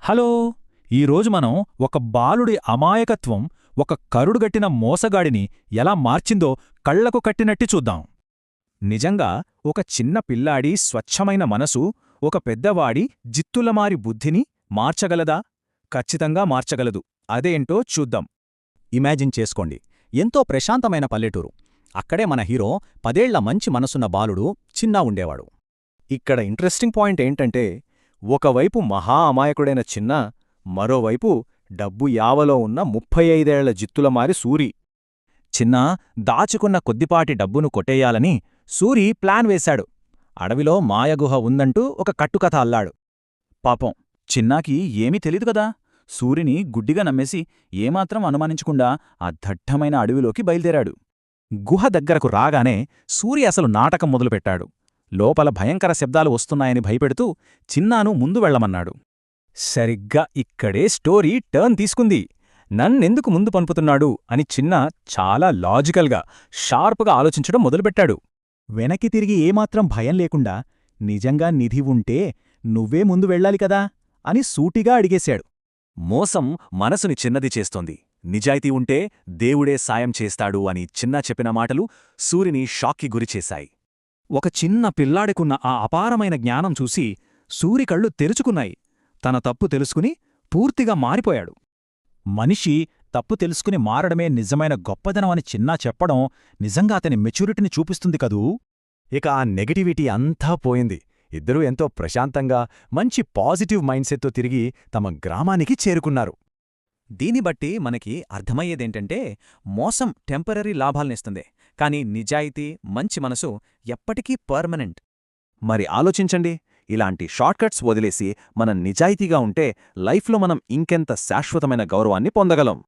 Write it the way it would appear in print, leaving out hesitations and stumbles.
Hello! ఈరోజు మనం ఒక బాలుడి అమాయకత్వం ఒక కరుడుగట్టిన మోసగాడిని ఎలా మార్చిందో కళ్లకు కట్టినట్టి చూద్దాం. నిజంగా ఒక చిన్న పిల్లాడి స్వచ్ఛమైన మనసు ఒక పెద్దవాడి జిత్తులమారి బుద్ధిని మార్చగలదా? ఖచ్చితంగా మార్చగలదు. అదేంటో చూద్దాం. ఇమాజిన్ చేసుకోండి, ఎంతో ప్రశాంతమైన పల్లెటూరు. అక్కడే మన హీరో 10 ఏళ్ల మంచి మనసున్న బాలుడు చిన్నా ఉండేవాడు. ఇక్కడ ఇంట్రెస్టింగ్ పాయింట్ ఏంటంటే, ఒకవైపు మహా అమాయకుడైన చిన్న, మరోవైపు డబ్బు యావలో ఉన్న 35 ఏళ్ల జిత్తులమారి సూరి. చిన్నా దాచుకున్న కొద్దిపాటి డబ్బును కొట్టేయాలని సూరి ప్లాన్ వేశాడు. అడవిలో మాయగుహ ఉందంటూ ఒక కట్టుకథ అల్లాడు. పాపం చిన్నాకి ఏమీ తెలీదుగదా. సూరిని గుడ్డిగా నమ్మేసి ఏమాత్రం అనుమానించకుండా ఆ దట్టమైన అడవిలోకి బయల్దేరాడు. గుహ దగ్గరకు రాగానే సూరి అసలు నాటకం మొదలుపెట్టాడు. లోపల భయంకర శబ్దాలు వస్తున్నాయని భయపెడుతూ చిన్నాను ముందు వెళ్లమన్నాడు. సరిగ్గా ఇక్కడే స్టోరీ టర్న్ తీసుకుంది. నన్నెందుకు ముందు పంపుతున్నాడు అని చిన్న చాలా లాజికల్గా, షార్ప్గా ఆలోచించడం మొదలుపెట్టాడు. వెనక్కి తిరిగి ఏమాత్రం భయం లేకుండా, నిజంగా నిధి ఉంటే నువ్వే ముందు వెళ్ళాలి కదా అని సూటిగా అడిగేశాడు. మోసం మనసుని చిన్నది చేస్తోంది. నిజాయితీ ఉంటే దేవుడే సాయం చేస్తాడు అని చిన్నా చెప్పిన మాటలు సూరిని షాక్కి గురిచేశాయి. ఒక చిన్న పిల్లాడికున్న ఆ అపారమైన జ్ఞానం చూసి సూరి కళ్ళు తెరుచుకున్నాయి. తన తప్పు తెలుసుకుని పూర్తిగా మారిపోయాడు. మనిషి తప్పు తెలుసుకుని మారడమే నిజమైన గొప్పదనమని చిన్నా చెప్పడం నిజంగా అతని మెచ్యూరిటీని చూపిస్తుంది కదూ. ఇక ఆ నెగటివిటీ అంతా పోయింది. ఇద్దరూ ఎంతో ప్రశాంతంగా, మంచి పాజిటివ్ మైండ్సెట్తో తిరిగి తమ గ్రామానికి చేరుకున్నారు. దీన్ని బట్టి మనకి అర్థమయ్యేదేంటంటే, మోసం టెంపరరీ లాభాలనిస్తుంది, కానీ నిజాయితీ, మంచి మనసు ఎప్పటికీ పర్మనెంట్. మరి ఆలోచించండి, ఇలాంటి షార్ట్కట్స్ వదిలేసి మనం నిజాయితీగా ఉంటే లైఫ్లో మనం ఇంకెంత శాశ్వతమైన గౌరవాన్ని పొందగలం.